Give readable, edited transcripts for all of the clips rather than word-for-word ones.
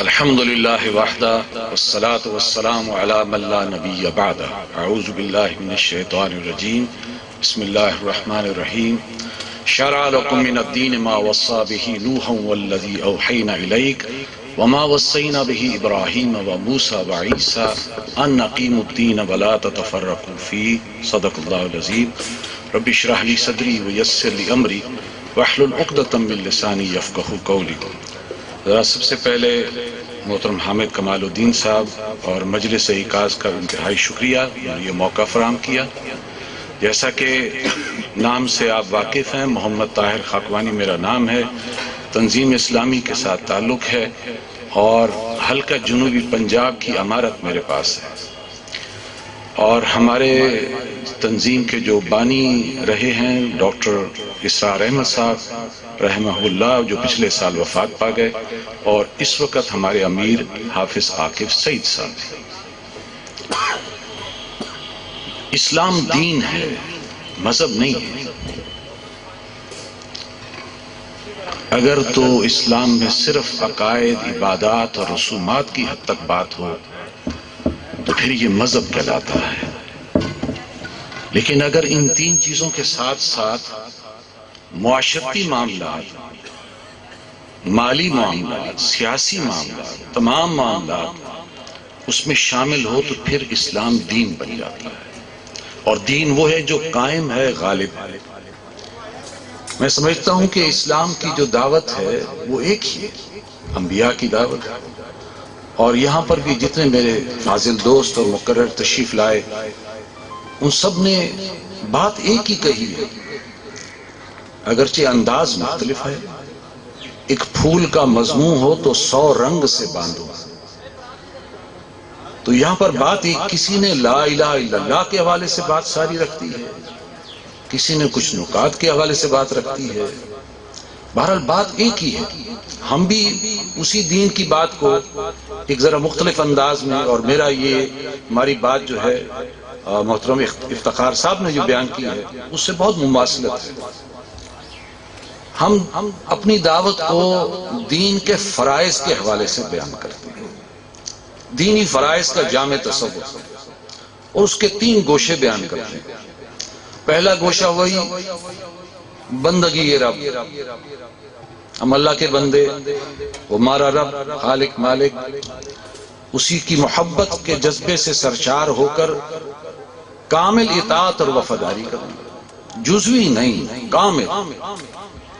الحمد للہ وحدہ والصلاة والسلام علی من لا نبی بعدہ اعوذ باللہ من الشیطان الرجیم بسم اللہ الرحمن الرحیم شرع لکم من الدین ما وصى به نوحا والذی اوحینا الیک وما وصینا به ابراہیم وموسیٰ وعیسیٰ ان اقیموا الدین ولا تتفرقوا فیہ صدق اللہ العظیم رب اشرح لی صدری ویسر لی امری واحلل عقدۃ من لسانی یفقہوا قولی۔ سب سے پہلے محترم حامد کمال الدین صاحب اور مجلس عکاظ کا انتہائی شکریہ، یہ موقع فراہم کیا۔ جیسا کہ نام سے آپ واقف ہیں، محمد طاہر خاکوانی میرا نام ہے، تنظیم اسلامی کے ساتھ تعلق ہے اور حلقہ جنوبی پنجاب کی امارت میرے پاس ہے، اور ہمارے تنظیم کے جو بانی رہے ہیں ڈاکٹر اسرار احمد صاحب رحمہ اللہ، جو پچھلے سال وفات پا گئے، اور اس وقت ہمارے امیر حافظ عاقب سعید صاحب۔ اسلام دین ہے، مذہب نہیں ہے۔ اگر تو اسلام میں صرف عقائد، عبادات اور رسومات کی حد تک بات ہو تو پھر یہ مذہب کہلاتا ہے، لیکن اگر ان تین چیزوں کے ساتھ ساتھ معاشرتی معاملات، مالی معاملات، سیاسی معاملات، تمام معاملات اس میں شامل ہو تو پھر اسلام دین بن جاتا ہے، اور دین وہ ہے جو قائم ہے، غالب ہے۔ میں سمجھتا ہوں کہ اسلام کی جو دعوت ہے وہ ایک ہی ہے، انبیاء کی دعوت ہے، اور یہاں پر بھی جتنے میرے فاضل دوست اور مقرر تشریف لائے ان سب نے بات ایک ہی کہی ہے، اگرچہ انداز مختلف ہے۔ ایک پھول کا مضمون ہو تو 100 رنگ سے باندھو، تو یہاں پر بات ایک، کسی نے لا الہ الا اللہ کے حوالے سے بات ساری رکھتی ہے، کسی نے کچھ نکات کے حوالے سے بات رکھتی ہے، بہرحال بات ایک ہی ہے۔ ہم بھی اسی دین کی بات کو ایک ذرا مختلف انداز میں، اور میرا یہ ہماری بات جو ہے محترم افتخار صاحب نے جو بیان کی ہے اس سے بہت مماثلت ہے۔ ہم اپنی دعوت کو دین کے فرائض کے حوالے سے بیان کرتے ہیں، دینی فرائض کا جامع تصور، اور اس کے 3 گوشے بیان کرتے ہیں۔ پہلا گوشہ وہی بندگی رب، ہم اللہ کے بندے، وہ ہمارا رب خالق مالک، اسی کی محبت کے جذبے سے سرشار ہو کر کامل اطاعت اور وفاداری کرنا، جزوی نہیں، کامل۔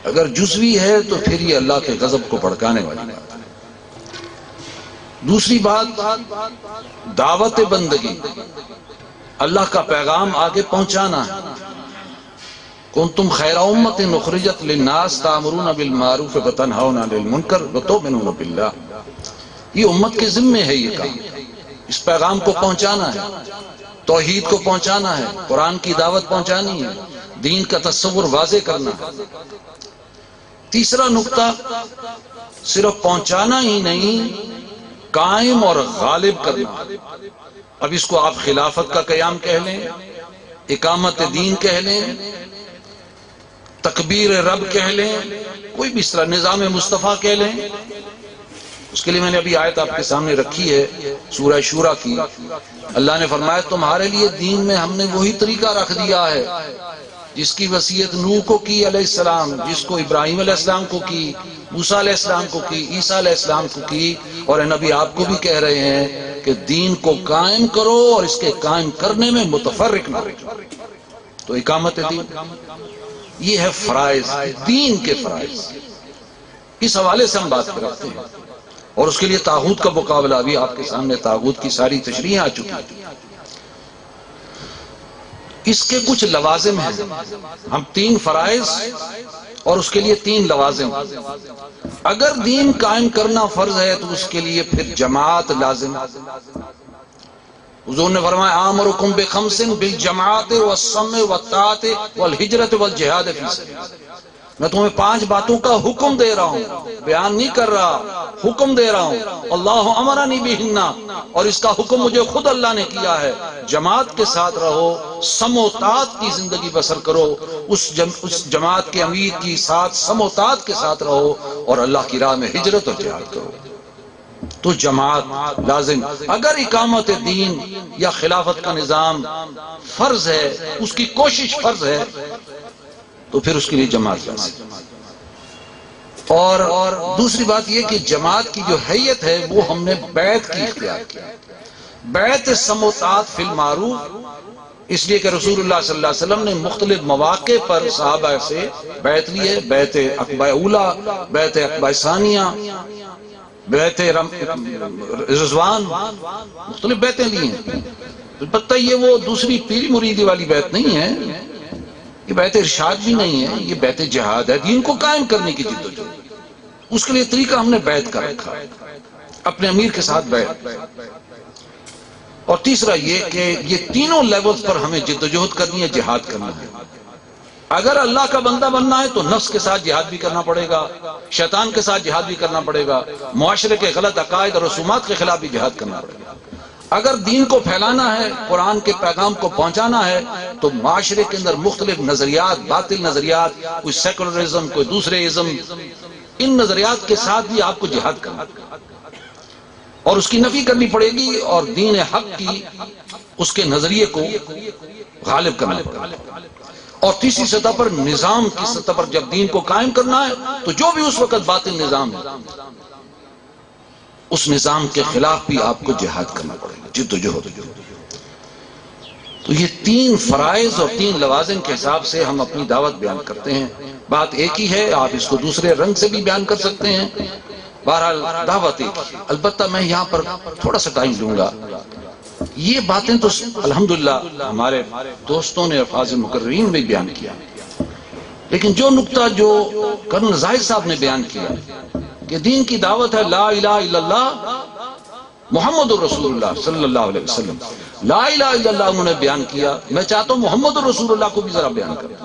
اگر جزوی ہے تو پھر یہ اللہ کے غضب کو بھڑکانے والی بات ہے۔ دوسری بات دعوت بندگی، اللہ کا پیغام آگے پہنچانا ہے۔ کنتم خیر امۃ اخرجت للناس تأمرون بالمعروف وتنہون عن المنکر وتؤمنون باللہ، یہ امت کے ذمے ہے، یہ کام، اس پیغام کو پہنچانا ہے، توحید کو پہنچانا ہے، قرآن کی دعوت پہنچانی ہے، دین کا تصور واضح کرنا ہے۔ تیسرا نقطہ صرف پہنچانا ہی نہیں، قائم اور غالب کرنا۔ اب اس کو آپ خلافت کا قیام کہہ لیں، اقامت دین کہہ لیں، تکبیر رب کہہ لیں، کوئی بھی اس طرح نظام مصطفیٰ کہہ لیں۔ اس کے لیے میں نے ابھی آیت آپ کے سامنے رکھی ہے سورہ شورى کی۔ اللہ نے فرمایا تمہارے لیے دین میں ہم نے وہی طریقہ رکھ دیا ہے جس کی وصیت نوح کو کی علیہ السلام، جس کو ابراہیم علیہ السلام کو کی، موسیٰ علیہ السلام کو کی، عیسیٰ علیہ السلام کو کی، اور اے نبی آپ کو بھی کہہ رہے ہیں کہ دین کو قائم کرو اور اس کے قائم کرنے میں متفرق نہ ہو۔ تو اقامت دین، یہ ہے فرائض، دین کے فرائض، اس حوالے سے ہم بات کرتے ہیں۔ اور اس کے لیے طاغوت کا مقابلہ، بھی آپ کے سامنے طاغوت کی ساری تشریح آ چکی ہیں۔ اس کے کچھ لوازم ہیں، ہم 3 فرائض اور اس کے لیے 3 لوازم۔ اگر دین قائم کرنا فرض ہے تو اس کے لیے پھر جماعت لازم۔ حضور نے فرمایا آمرکم بخمس بالجماعت والصم والطاعت والہجرت والجہاد فی سبیل اللہ، میں تمہیں 5 باتوں کا حکم دے رہا ہوں، بیان نہیں کر رہا، حکم دے رہا ہوں۔ اللہ امرنی بہن، اور اس کا حکم مجھے خود اللہ نے کیا ہے۔ جماعت کے ساتھ رہو، سم و طاعت کی زندگی بسر کرو، اس جماعت کے امیر کی ساتھ سم و طاعت کے ساتھ رہو، اور اللہ کی راہ میں ہجرت اور جہاد کرو۔ تو جماعت لازم. اگر اقامت دین یا خلافت کا نظام فرض ہے، اس کی کوشش فرض ہے، تو پھر اس کے لیے جماعت لازم. اور دوسری بات یہ کہ جماعت کی جو حیت ہے وہ ہم نے بیعت کی اختیار کی، بیعت سموتات فی المعروف، اس لیے کہ رسول اللہ صلی اللہ علیہ وسلم نے مختلف مواقع پر صحابہ سے بیعت لی ہے. بیعت عقبہ اولیٰ، بیعت عقبہ ثانیہ، بیعت رضوان، مختلف بیعتیں لی ہیں. البتہ یہ وہ دوسری پیری مریدی والی بیعت نہیں ہے، یہ بیعت ارشاد بھی نہیں ہے، یہ بیعت جہاد ہے، دین کو قائم کرنے کی جدوجہد. اس کے لیے طریقہ ہم نے بیعت کر رکھا، اپنے امیر کے ساتھ بیعت. اور تیسرا یہ کہ یہ تینوں لیولز پر ہمیں جدوجہد کرنی ہے، جہاد کرنا ہے. اگر اللہ کا بندہ بننا ہے تو نفس کے ساتھ جہاد بھی کرنا پڑے گا، شیطان کے ساتھ جہاد بھی کرنا پڑے گا، معاشرے کے غلط عقائد اور رسومات کے خلاف بھی جہاد کرنا پڑے گا. اگر دین کو پھیلانا ہے، قرآن کے پیغام کو پہنچانا ہے، تو معاشرے کے اندر مختلف نظریات، باطل نظریات، کوئی سیکولرزم، کوئی دوسرے ازم، ان نظریات کے ساتھ بھی آپ کو جہاد کرنا اور اس کی نفی کرنی پڑے گی، اور دین حق کی اس کے نظریے کو غالب کرنا پڑے گا. اور تیسری سطح پر نظام کی سطح پر جب دین کو قائم کرنا ہے تو جو بھی اس وقت باطل نظام ہے اس نظام کے خلاف بھی آپ کو جہاد کرنا پڑے گا، جدوجہد. تو یہ تین فرائض اور تین لوازم کے حساب سے ہم اپنی دعوت بیان کرتے ہیں. بات ایک ہی ہے، آپ اس کو دوسرے رنگ سے بھی بیان کر سکتے ہیں، بہرحال دعوت ایک ہی. البتہ میں یہاں پر تھوڑا سا ٹائم لوں گا. یہ باتیں تو الحمدللہ ہمارے دوستوں نے الفاظ مقررین میں بیان کیا، لیکن جو نقطہ جو کرنل زاہد صاحب نے بیان کیا کہ دین کی دعوت ہے لا الہ الا اللہ محمد الرسول اللہ صلی اللہ علیہ وسلم، لا الہ الا اللہ انہوں نے بیان کیا. میں چاہتا ہوں محمد الرسول اللہ کو بھی ذرا بیان کریں.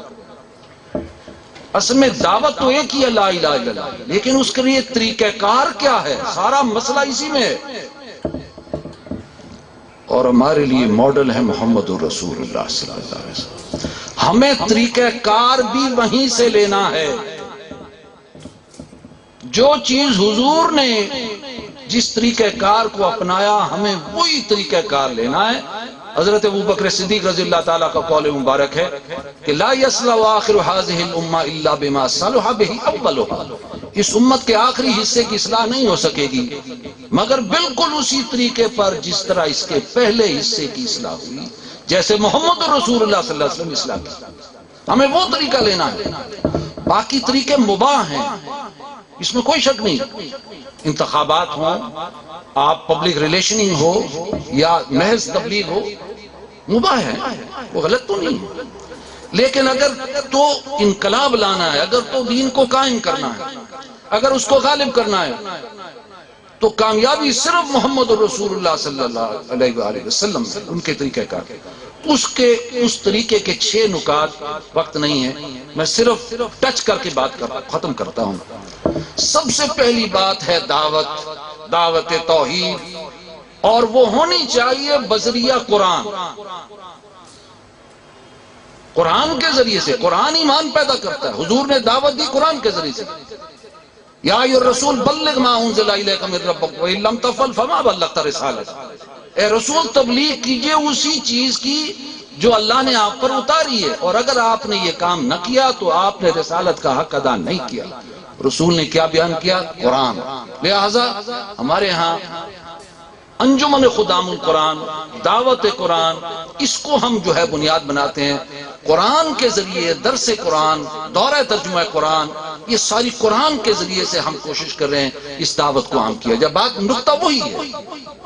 اصل میں دعوت تو ایک ہی ہے لا الہ الا اللہ، لیکن اس کے لیے طریقہ کار کیا ہے، سارا مسئلہ اسی میں ہے. اور ہمارے لیے ماڈل ہے محمد الرسول اللہ صلی اللہ علیہ وسلم. ہمیں طریقہ کار بھی وہیں سے لینا ہے. جو چیز حضور نے جس طریقہ کار کو اپنایا ہمیں وہی طریقہ کار لینا ہے. حضرت ابوبکر صدیق رضی اللہ تعالیٰ کا قول مبارک ہے کہ لا يصلح آخر هذه الامہ الا بما صلح به اولها. اس امت کے آخری حصے کی اصلاح نہیں ہو سکے گی مگر بالکل اسی طریقے پر جس طرح اس کے پہلے حصے کی اصلاح ہوئی، جیسے محمد رسول اللہ صلی اللہ علیہ وسلم اصلاح کی. ہمیں وہ طریقہ لینا ہے. باقی طریقے مباح ہیں، اس میں کوئی شک نہیں. انتخابات ہوں، آپ پبلک ریلیشننگ ہو یا محض تبلیغ ہو، مباح ہے، وہ غلط تو نہیں ہے. لیکن اگر تو انقلاب لانا ہے، اگر تو دین کو قائم کرنا ہے، اگر اس کو غالب کرنا ہے، تو کامیابی صرف محمد رسول اللہ صلی اللہ علیہ وآلہ وسلم ان کے طریقہ کار. اس طریقے کے 6 نکات، وقت نہیں ہے، میں صرف ٹچ کر کے بات ختم کرتا ہوں. سب سے پہلی بات ہے دعوت توحید، اور وہ ہونی چاہیے بذریعہ قرآن. قرآن کے ذریعے سے. قرآن ایمان پیدا کرتا ہے. حضور نے دعوت دی قرآن کے ذریعے سے. یا ایھا الرسول بلغ ما انزل الیک من ربک وان لم تفعل فما بلغت رسالتہ. اے رسول تبلیغ کیجئے اسی چیز کی جو اللہ نے آپ پر اتاری ہے، اور اگر آپ نے یہ کام نہ کیا تو آپ نے رسالت کا حق ادا نہیں کیا. رسول نے کیا بیان کیا؟ قرآن. لہذا ہمارے ہاں انجمن خدام القرآن، دعوت قرآن، اس کو ہم جو ہے بنیاد بناتے ہیں. قرآن کے ذریعے درس قرآن، دورہ ترجمہ قرآن، یہ ساری قرآن کے ذریعے سے ہم کوشش کر رہے ہیں اس دعوت کو عام کیا جائے. بات نقطہ وہی ہے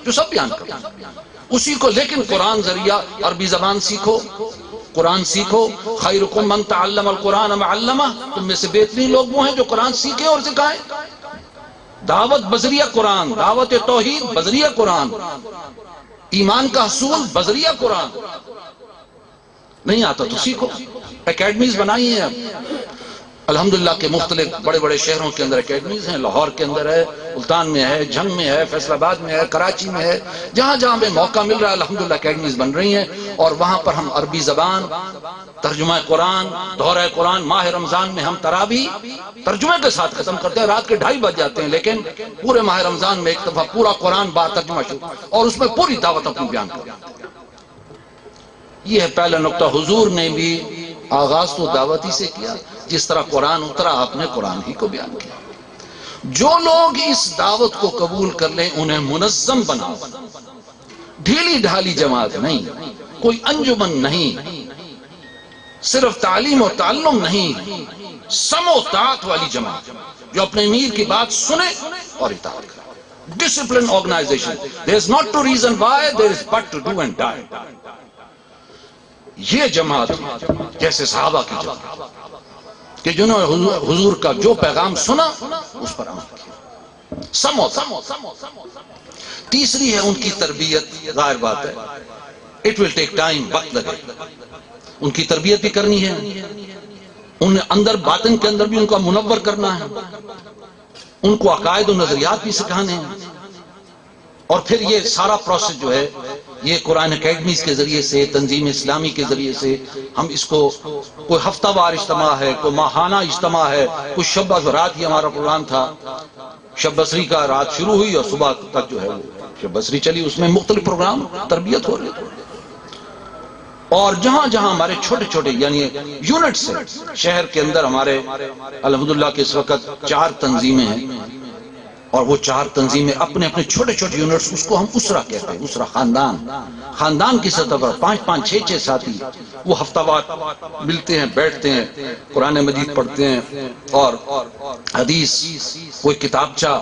جو سب بیان کرتے ہیں اسی کو، لیکن قرآن ذریعہ. عربی زبان سیکھو، قرآن سیکھو. خیرکم من تعلم القرآن وعلمہ. تم میں سے بہترین لوگ وہ ہیں جو قرآن سیکھیں اور سکھائیں. دعوت بذریعہ قرآن، دعوت توحید بذریعہ قرآن، ایمان کا حصول بذریعہ قرآن. نہیں آتا تو سیکھو، اکیڈمیز بنائی ہیں. اب الحمدللہ کہ مختلف بڑے بڑے شہروں کے اندر اکیڈمیز ہیں، لاہور کے اندر ہے، ملتان میں ہے، جھنگ میں ہے، فیصل آباد میں ہے، کراچی میں ہے، جہاں جہاں ہمیں موقع مل رہا ہے الحمدللہ اکیڈمیز بن رہی ہیں، اور وہاں پر ہم عربی زبان، ترجمہ قرآن، دورہ قرآن، ماہ رمضان میں ہم تراویح ترجمے کے ساتھ ختم کرتے ہیں، رات کے 2:30 بج جاتے ہیں، لیکن پورے ماہ رمضان میں ایک دفعہ پورا قرآن با ترجمہ شروع، اور اس میں پوری دعوت اپنی بیان کرتے ہیں۔ یہ ہے پہلا نقطہ، حضور نے بھی آغاز تو دعوتی سے کیا، جس طرح قرآن اترا آپ نے قرآن ہی کو بیان کیا۔ جو لوگ اس دعوت کو قبول کر لیں انہیں منظم بناؤ، ڈھیلی ڈھالی جماعت نہیں، کوئی انجمن نہیں، صرف تعلیم و تعلم نہیں، سم و طاعت والی جماعت جو اپنے امیر کی بات سنے اور اطاعت کرے۔ Discipline organization. There is not to reason why, there is but to do and die. یہ جماعت جیسے صحابہ کی جماعت کہ جنہوں نے حضور کا جو پیغام سنا اس پر عمل کیا، سمو۔ تیسری ہے ان کی تربیت، ظاہر بات ہے it will take time، وقت لگے، ان کی تربیت بھی کرنی ہے، ان اندر باطن کے اندر بھی ان کو منور کرنا ہے، ان کو عقائد و نظریات بھی سکھانے ہیں، اور پھر یہ سارا پروسیس جو ہے یہ قرآن اکیڈمیز کے ذریعے سے، تنظیم اسلامی کے ذریعے سے ہم اس کو، کوئی ہفتہ وار اجتماع ہے، کوئی ماہانہ اجتماع ہے، کوئی شب رات ہی ہمارا پروگرام تھا، شب بصری کا رات شروع ہوئی اور صبح تک جو ہے وہ شب بصری چلی، اس میں مختلف پروگرام تربیت ہو رہی تھی، اور جہاں جہاں ہمارے چھوٹے چھوٹے یعنی یونٹس ہیں شہر کے اندر، ہمارے الحمدللہ کہ اس وقت 4 تنظیمیں ہیں، اور وہ 4 تنظیمیں اپنے اپنے چھوٹے چھوٹے یونٹس، اس کو ہم اسرہ کہتے ہیں، اسرہ خاندان کی سطح پر 5-5 6-6 ساتھی وہ ہفتہ وار ملتے ہیں، بیٹھتے ہیں، قرآن مجید پڑھتے ہیں، اور حدیث، کوئی کتابچہ،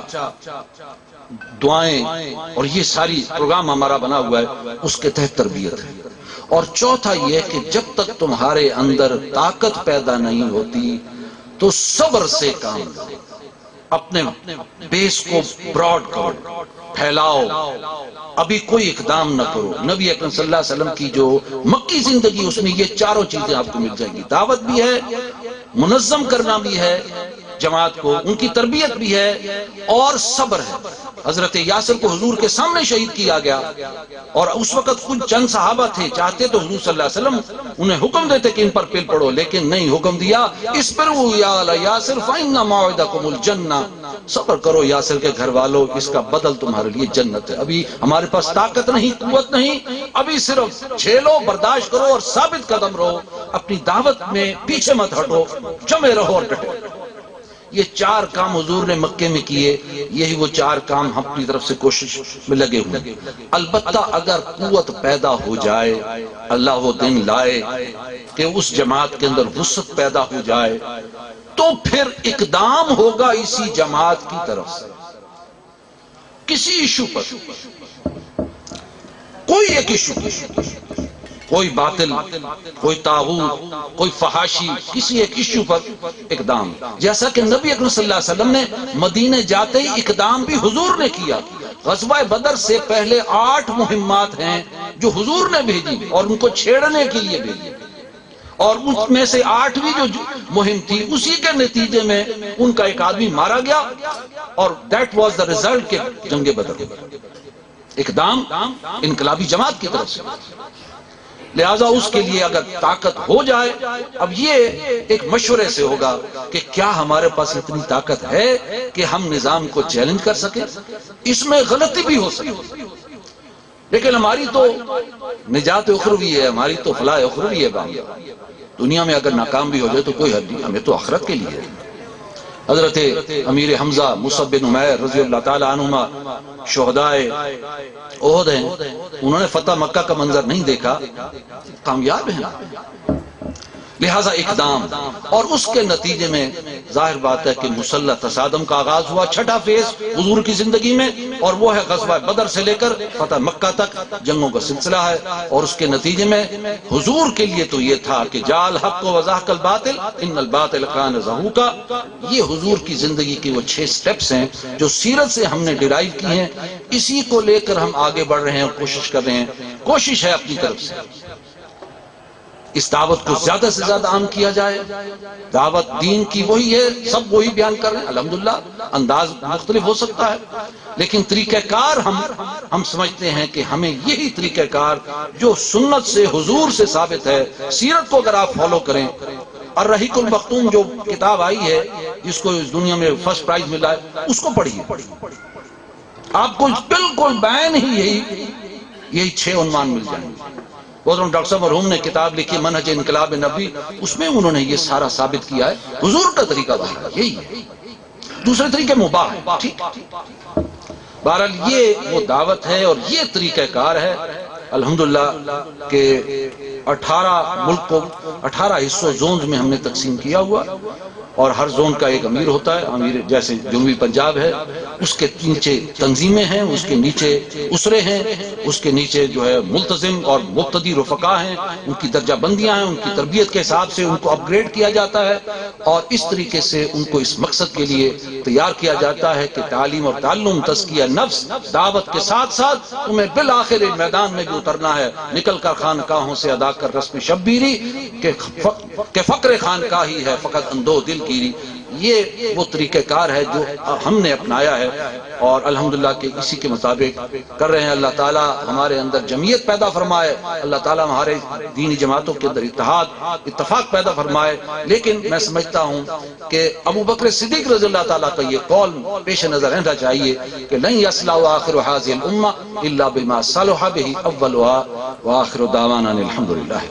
دعائیں، اور یہ ساری پروگرام ہمارا بنا ہوا ہے، اس کے تحت تربیت ہے۔ اور چوتھا یہ کہ جب تک تمہارے اندر طاقت پیدا نہیں ہوتی تو صبر سے کام لو، اپنے بیس کو براڈ کرو، پھیلاؤ، ابھی کوئی اقدام نہ کرو۔ نبی اکرم صلی اللہ علیہ وسلم کی جو مکی زندگی، اس میں یہ چاروں چیزیں آپ کو مل جائیں گی، دعوت بھی ہے، منظم کرنا بھی ہے جماعت کو، ان کی تربیت بھی ہے، اور صبر ہے۔ حضرت یاسر کو حضور کے سامنے شہید کیا گیا، اور اس وقت کچھ چند صحابہ تھے، چاہتے تو حضور صلی اللہ علیہ وسلم انہیں حکم دیتے کہ ان پر پل پڑو، لیکن نہیں، حکم دیا اصبروا یا آل یاسر فإن موعدکم الجنہ، صبر کرو یاسر کے گھر والوں، اس کا بدل تمہارے لیے جنت ہے۔ ابھی ہمارے پاس طاقت نہیں، قوت نہیں، ابھی صرف جھیلو، برداشت کرو اور ثابت قدم رہو، اپنی دعوت میں پیچھے مت ہٹو، جمے رہو اور ڈٹے۔ یہ 4 کام حضور نے مکے میں کیے، یہی وہ 4 کام ہم اپنی طرف سے کوشش میں لگے ہوئے۔ البتہ اگر قوت پیدا ہو جائے، اللہ وہ دن لائے کہ اس جماعت کے اندر وسعت پیدا ہو جائے، تو پھر اقدام ہوگا اسی جماعت کی طرف سے، کسی ایشو پر، کوئی ایک ایشو، کوئی باطل، کوئی طاغوت، کوئی فحاشی، کسی ایک ایشو پر اقدام، جیسا کہ نبی اکرم صلی اللہ علیہ وسلم نے مدینے جاتے ہی اقدام بھی حضور نے کیا۔ غزوہ بدر سے پہلے 8 مہمات ہیں جو حضور نے بھیجی اور ان کو چھیڑنے کے لیے بھیجی، اور اس میں سے 8ویں جو مہم تھی اسی کے نتیجے میں ان کا ایک آدمی مارا گیا، اور دیٹ واز دا ریزلٹ کہ جنگ بدر، اقدام انقلابی جماعت کی طرف سے۔ لہٰذا اس کے لیے اگر طاقت ہو جائے، اب یہ ایک مشورے سے ہوگا کہ کیا ہمارے پاس اتنی طاقت ہے کہ ہم نظام کو چیلنج کر سکیں، اس میں غلطی بھی ہو سکے، لیکن ہماری تو نجات اخروی ہے، ہماری تو فلاح اخروی ہے، دنیا میں اگر ناکام بھی ہو جائے تو کوئی حد نہیں، ہمیں تو آخرت کے لیے ہے۔ حضرت امیر حمزہ مصعب بن عمیر رضی اللہ تعالی عنہما شہدائے احد ہیں، انہوں نے فتح مکہ کا منظر نہیں دیکھا، کامیاب ہیں، لہذا اقدام، اور اس کے نتیجے میں ظاہر بات ہے کہ مسلح تصادم کا آغاز ہوا، 6ٹھا فیز حضور کی زندگی میں، اور وہ ہے غزوہ بدر سے لے کر فتح مکہ تک جنگوں کا سلسلہ ہے، اور اس کے نتیجے میں حضور کے لیے تو یہ تھا کہ جاء الحق وزهق الباطل ان الباطل کان زهوقا۔ یہ حضور کی زندگی کے وہ 6 سٹیپس ہیں جو سیرت سے ہم نے ڈرائیو کی ہیں، اسی کو لے کر ہم آگے بڑھ رہے ہیں اور کوشش کر رہے ہیں، کوشش ہے اپنی طرف سے۔ اس دعوت کو زیادہ سے زیادہ عام کیا جائے. دعوت دین کی وہی ہے، سب وہی بیان کر رہے ہیں. الحمدللہ انداز مختلف ہو سکتا ہے لیکن طریقہ کار ہم سمجھتے ہیں کہ ہمیں یہی طریقہ کار جو سنت سے حضور سے ثابت ہے، سیرت کو اگر آپ فالو کریں. الرحیق المختوم جو کتاب آئی ہے جس کو اس دنیا میں فرسٹ پرائز ملا ہے، اس کو پڑھیے. آپ کو بالکل بین ہی یہی 6 عنوان مل جائیں گے. ڈاکٹر صاحب مرحوم نے کتاب لکھی منہج انقلاب نبی، اس میں انہوں نے یہ سارا ثابت کیا ہے حضور کا طریقہ یہی ہے. دوسرے طریقے مباح ہے، ٹھیک. بہرحال یہ وہ دعوت ہے اور یہ طریقہ کار ہے الحمدللہ کہ 18 ملک کو 18 حصوں زونز میں ہم نے تقسیم کیا ہوا، اور ہر زون کا ایک امیر ہوتا ہے. امیر جیسے جنوبی پنجاب ہے، اس کے نیچے تنظیمیں ہیں، اس کے نیچے اسرے ہیں، اس کے نیچے جو ہے ملتزم اور مقتدی رفقا ہیں، ان کی درجہ بندیاں ہیں، ان کی تربیت کے حساب سے ان کو اپ گریڈ کیا جاتا ہے، اور اس طریقے سے ان کو اس مقصد کے لیے تیار کیا جاتا ہے کہ تعلیم اور تعلم، تزکیہ نفس، دعوت کے ساتھ ساتھ تمہیں بالآخر میدان میں بھی اترنا ہے، نکل کر خانقاہوں سے ادا کر رسم شبیری کہ فقر خانقاہی ہے فقط اندو دل گیری. یہ وہ طریقہ کار ہے جو ہم نے اپنایا ہے اور الحمدللہ کہ اسی کے مطابق کر رہے ہیں. اللہ تعالیٰ ہمارے اندر جمعیت پیدا فرمائے، اللہ تعالیٰ ہمارے دینی جماعتوں کے اندر اتفاق پیدا فرمائے. لیکن میں سمجھتا ہوں کہ ابو بکر صدیق رضی اللہ تعالیٰ کا یہ قول پیش نظر رہنا چاہیے کہ لن یصلح آخر هذه الامہ الا بما صلح به اولها وآخر دعوانا الحمدللہ.